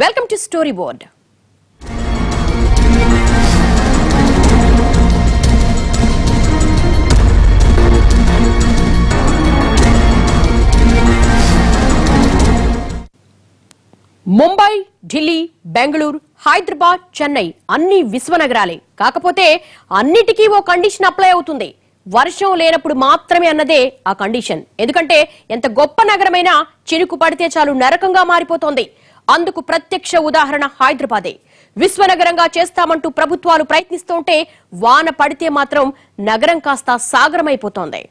Welcome to story board. Mumbai, Delhi, Bengaluru, Hyderabad, Chennai అన్ని విశ్వనగరాలే. కాకపోతే అన్నిటికీ ఓ కండిషన్ అప్లై అవుతుంది. వర్షం లేనప్పుడు మాత్రమే అన్నదే ఆ కండిషన్. ఎందుకంటే ఎంత గొప్ప నగరమైనా చినుకు పడితే చాలు నరకంగా మారిపోతోంది. అందుకు ప్రత్యక్ష ఉదాహరణ హైదరాబాదే. విశ్వనగరంగా చేస్తామంటూ ప్రభుత్వాలు ప్రయత్నిస్తుంటే వాన పడితే మాత్రం నగరం కాస్త సాగరమైపోతోంది.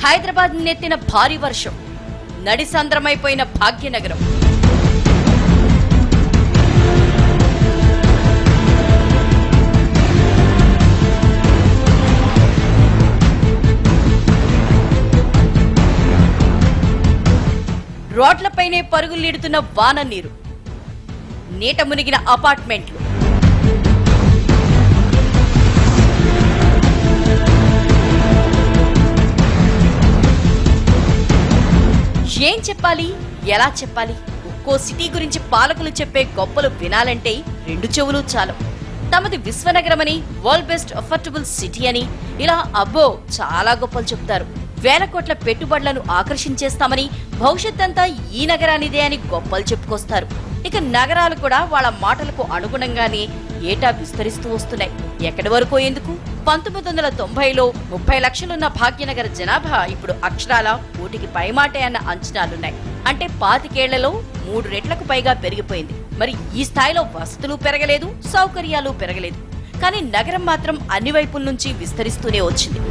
హైదరాబాద్ నెత్తిన భారీ వర్షం, నడిసంద్రమైపోయిన భాగ్యనగరం. రోడ్లపైనే పరుగులీడుతున్న వాన నీరు, నీట మునిగిన అపార్ట్మెంట్లు, ఏం చెప్పాలి, ఎలా చెప్పాలి? ఒక్కో సిటీ గురించి పాలకులు చెప్పే గొప్పలు వినాలంటే రెండు చెవులు చాలు. తమది విశ్వనగరమని, వరల్డ్ బెస్ట్ అఫోర్డబుల్ సిటీ అని ఇలా అబ్బో చాలా గొప్పలు చెప్తారు. వేల కోట్ల పెట్టుబడులను ఆకర్షించేస్తామని, భవిష్యత్తంతా ఈ నగరానిదే అని గొప్పలు చెప్పుకొస్తారు. ఇక నగరాలు కూడా వాళ్ళ మాటలకు అనుగుణంగానే ఏటా విస్తరిస్తూ వస్తున్నాయి. ఎక్కడి వరకు ఎందుకు? 1990లో 30 లక్షలున్న భాగ్యనగర జనాభా ఇప్పుడు అక్షరాల 1 పైమాటే అన్న అంచనాలున్నాయి. అంటే 25 ఏళ్లలో 3 రెట్లకు పైగా పెరిగిపోయింది. మరి ఈ స్థాయిలో వసతులు పెరగలేదు, సౌకర్యాలు పెరగలేదు. కానీ నగరం మాత్రం అన్ని వైపుల నుంచి విస్తరిస్తూనే వచ్చింది.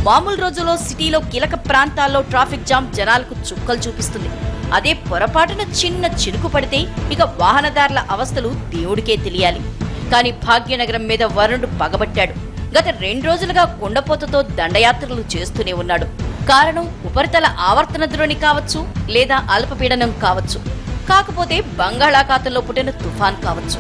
మామూలు రోజుల్లో సిటీలో కీలక ప్రాంతాల్లో ట్రాఫిక్ జామ్ జనాలకు చుక్కలు చూపిస్తుంది. అదే పొరపాటున చిన్న చినుకు పడితే ఇక వాహనదారుల అవస్థలు దేవుడికే తెలియాలి. కానీ భాగ్యనగరం మీద వరుణుడు పగబట్టాడు. గత 2 రోజులుగా కుండపోతతో దండయాత్రలు చేస్తూనే ఉన్నాడు. కారణం ఉపరితల ఆవర్తన ద్రోణి కావచ్చు, లేదా అల్పపీడనం కావచ్చు, కాకపోతే బంగాళాఖాతంలో పుట్టిన తుఫాన్ కావచ్చు.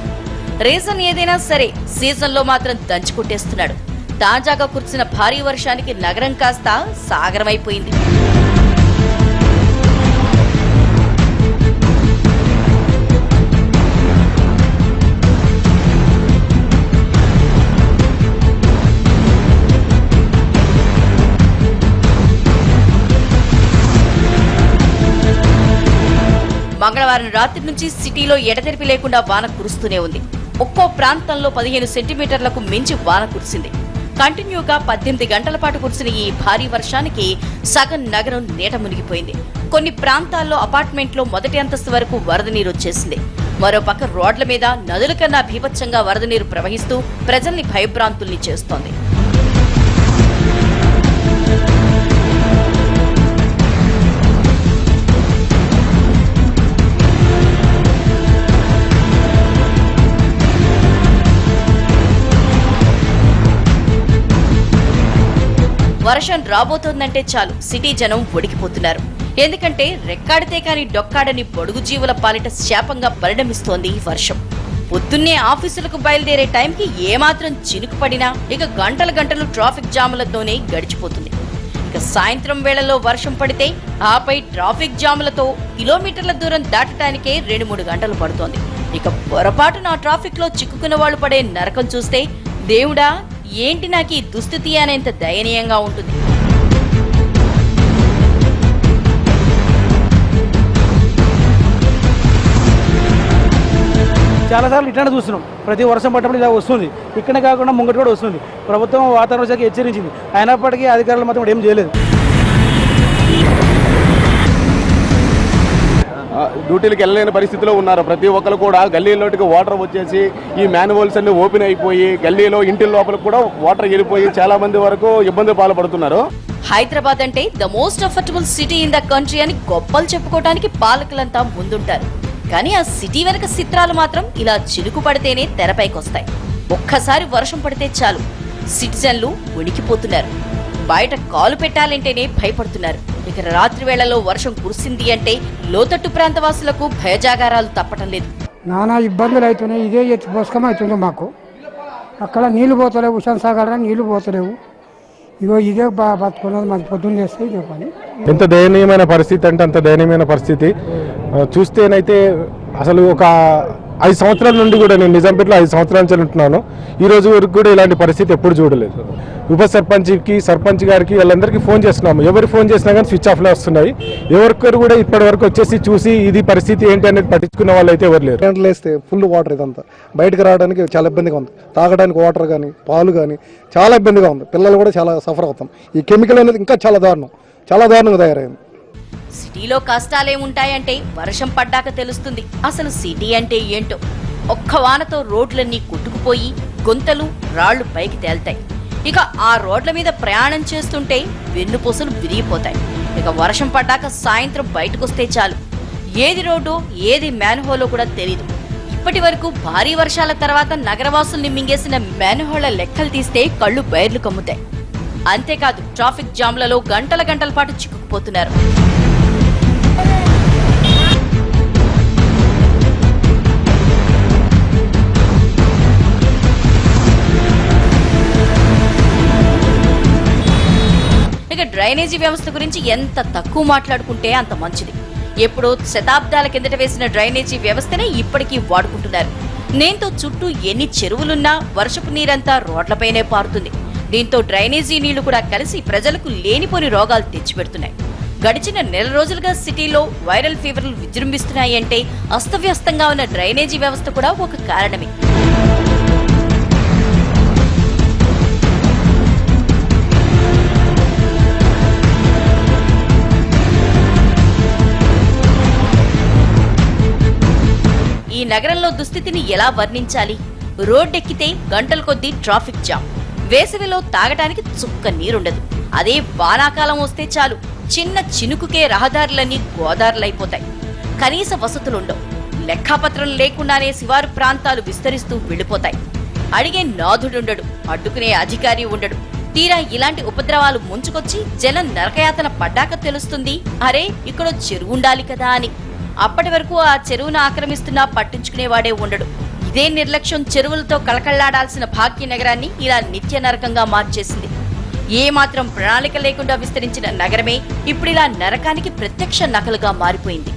రీజన్ ఏదైనా సరే సీజన్లో మాత్రం దంచుకొట్టేస్తున్నాడు. తాజాగా కురిసిన భారీ వర్షానికి నగరం కాస్త సాగరమైపోయింది. మంగళవారం రాత్రి నుంచి సిటీలో ఎడతెరిపి లేకుండా వాన కురుస్తూనే ఉంది. ఒక్కో ప్రాంతంలో 15 సెంటీమీటర్లకు మించి వాన కురిసింది. కంటిన్యూగా 18 గంటల పాటు కురిసిన ఈ భారీ వర్షానికి సగం నగరం నీట మునిగిపోయింది. కొన్ని ప్రాంతాల్లో అపార్ట్మెంట్లో మొదటి అంతస్తు వరకు వరద నీరు వచ్చేసింది. మరోపక్క రోడ్ల మీద నదుల కన్నా భీభత్సంగా వరద నీరు ప్రవహిస్తూ ప్రజల్ని భయభ్రాంతుల్ని చేస్తోంది. వర్షం రాబోతోందంటే చాలు సిటీ జనం ఉడికిపోతున్నారు. ఎందుకంటే రెక్కాడితే కాని డొక్కాడని పొడుగు జీవుల పాలిట శాపంగా పరిణమిస్తోంది వర్షం. పొద్దున్నే ఆఫీసులకు బయలుదేరే టైంకి ఏమాత్రం చినుకు పడినా ఇక గంటల గంటలు ట్రాఫిక్ జాములతోనే గడిచిపోతుంది. ఇక సాయంత్రం వేళల్లో వర్షం పడితే ఆపై ట్రాఫిక్ జాములతో కిలోమీటర్ల దూరం దాటడానికే 2-3 గంటలు పడుతోంది. ఇక పొరపాటున ట్రాఫిక్ లో చిక్కుకున్న వాళ్ళు పడే నరకం చూస్తే దేవుడా ఏంటి నాకు ఈ దుస్థితి అనేంత దయనీయంగా ఉంటుంది. చాలాసార్లు ఇట్లానే చూస్తున్నాం. ప్రతి వర్షం పడ్డప్పుడు ఇలా వస్తుంది. ఇక్కడ కాకుండా ముంగటి కూడా వస్తుంది. ప్రభుత్వం వాతావరణ శాఖ హెచ్చరించింది, అయినప్పటికీ అధికారులు మాత్రం ఏం చేయలేదు. డ్యూటీలకు వెళ్ళలేని పరిస్థితిలో ఉన్నారు. ప్రతి ఒక్కరు కూడా గల్లీలోకి వాటర్ వచ్చేసి ఈ మ్యాన్హోల్స్ అన్ని ఓపెన్ అయిపోయి గల్లీలో ఇంటి లోపల కూడా వాటర్ వెళ్ళిపోయి చాలా మంది వరకు ఇబ్బంది పాల్పడుతున్నారు. హైదరాబాద్ అంటే the most affordable city in the country అని గొప్పలు చెప్పుకోవడానికి పాలకులంతా ముందుంటారు. కానీ ఆ సిటీ వెనక చిత్రాలు మాత్రం ఇలా చినుకు పడితేనే తెరపైకొస్తాయి. ఒక్కసారి వర్షం పడితే చాలు సిటిజన్లు ఉనికిపోతున్నారు. బయట కాలు పెట్టాలంటేనే భయపడుతున్నారు. ఇక రాత్రి వేళలో వర్షం కురిసింది అంటే లోతట్టు ప్రాంత వాసులకు భయజాగారాలు తప్పటం లేదు. నానా ఇబ్బందులు అవుతున్నాయి. ఇదే ఎత్తి పుస్తకం అవుతుంది మాకు. అక్కడ నీళ్లు పోతలేవు, హుషాన్ సాగర్ నీళ్లు పోతలేవు. ఇగో ఇదే బతుకున్నది మాది. పొద్దున్న చేస్తే ఇదే పని. ఎంత దయనీయమైన పరిస్థితి అంటే అంత దయనీయమైన పరిస్థితి. చూస్తేనైతే అసలు ఒక 5 సంవత్సరాల నుండి కూడా నేను నిజాంపేటలో 5 సంవత్సరాల నుంచి ఉంటున్నాను. ఈ రోజు వరకు కూడా ఇలాంటి పరిస్థితి ఎప్పుడు చూడలేదు. ఉప సర్పంచ్కి, సర్పంచ్ గారికి వీళ్ళందరికీ ఫోన్ చేస్తున్నాము. ఎవరు ఫోన్ చేసినా కానీ స్విచ్ ఆఫ్లో వస్తున్నాయి. ఎవరికొరు కూడా ఇప్పటి వరకు వచ్చేసి చూసి ఇది పరిస్థితి ఏంటి అనేది పట్టించుకున్న వాళ్ళు అయితే ఎవరు లేరు. గంటలు వేస్తే ఫుల్ వాటర్ ఇదంతా బయటకు రావడానికి చాలా ఇబ్బందిగా ఉంది. తాగడానికి వాటర్ కానీ పాలు కానీ చాలా ఇబ్బందిగా ఉంది. పిల్లలు కూడా చాలా సఫర్ అవుతాం. ఈ కెమికల్ అనేది ఇంకా చాలా దారుణంగా తయారైంది. సిటీలో కష్టాలే ఉంటాయంటే వర్షం పడ్డాక తెలుస్తుంది అసలు సిటీ అంటే ఏంటో. ఒక్క వానతో రోడ్లన్నీ కొట్టుకుపోయి గొంతలు రాళ్లు పైకి తేల్తాయి. ఇక ఆ రోడ్ల మీద ప్రయాణం చేస్తుంటే వెన్నుపూసలు విరిగిపోతాయి. ఇక వర్షం పడ్డాక సాయంత్రం బయటకొస్తే చాలు ఏది రోడ్డో ఏది మ్యాన్హోలో కూడా తెలీదు. ఇప్పటి వరకు భారీ వర్షాల తర్వాత నగరవాసుల్ని మింగేసిన మ్యాన్హోళ్ల లెక్కలు తీస్తే కళ్ళు బైర్లు కమ్ముతాయి. అంతేకాదు ట్రాఫిక్ జామ్లలో గంటల పాటు చిక్కుకుపోతున్నారు. ఇక డ్రైనేజీ వ్యవస్థ గురించి ఎంత తక్కువ మాట్లాడుకుంటే అంత మంచిది. ఎప్పుడో శతాబ్దాల కిందట వేసిన డ్రైనేజీ వ్యవస్థనే ఇప్పటికీ వాడుకుంటున్నారు. దీంతో చుట్టూ ఎన్ని చెరువులున్నా వర్షపు నీరంతా రోడ్లపైనే పారుతుంది. దీంతో డ్రైనేజీ నీళ్లు కూడా కలిసి ప్రజలకు లేనిపోని రోగాలు తెచ్చిపెడుతున్నాయి. గడిచిన నెల రోజులుగా సిటీలో వైరల్ ఫీవర్లు విజృంభిస్తున్నాయంటే అస్తవ్యస్తంగా ఉన్న డ్రైనేజీ వ్యవస్థ కూడా ఒక కారణమే. ఈ నగరంలో దుస్థితిని ఎలా వర్ణించాలి? రోడ్డెక్కితే గంటల కొద్దీ ట్రాఫిక్ జామ్. వేసవిలో తాగటానికి చుక్క నీరుండదు. అదే వానాకాలం వస్తే చాలు చిన్న చినుకుకే రహదారులన్నీ గోదారులైపోతాయి. కనీస వసతులుండవు. లెక్కాపత్రం లేకుండానే శివారు ప్రాంతాలు విస్తరిస్తూ వెళ్లిపోతాయి. అడిగే నాథుడుండడు, అడ్డుకునే అధికారి ఉండడు. తీరా ఇలాంటి ఉపద్రవాలు ముంచుకొచ్చి జనం నరకయాతన పడ్డాక తెలుస్తుంది అరే ఇక్కడ చెరువుండాలి కదా అని. అప్పటి వరకు ఆ చెరువును ఆక్రమిస్తున్నా పట్టించుకునేవాడే ఉండడు. ఇదే నిర్లక్ష్యం చెరువులతో కళకళ్లాడాల్సిన భాగ్యనగరాన్ని ఇలా నిత్య నరకంగా మార్చేసింది. ఏమాత్రం ప్రణాళిక లేకుండా విస్తరించిన నగరమే ఇప్పుడిలా నరకానికి ప్రత్యక్ష నకలుగా మారిపోయింది.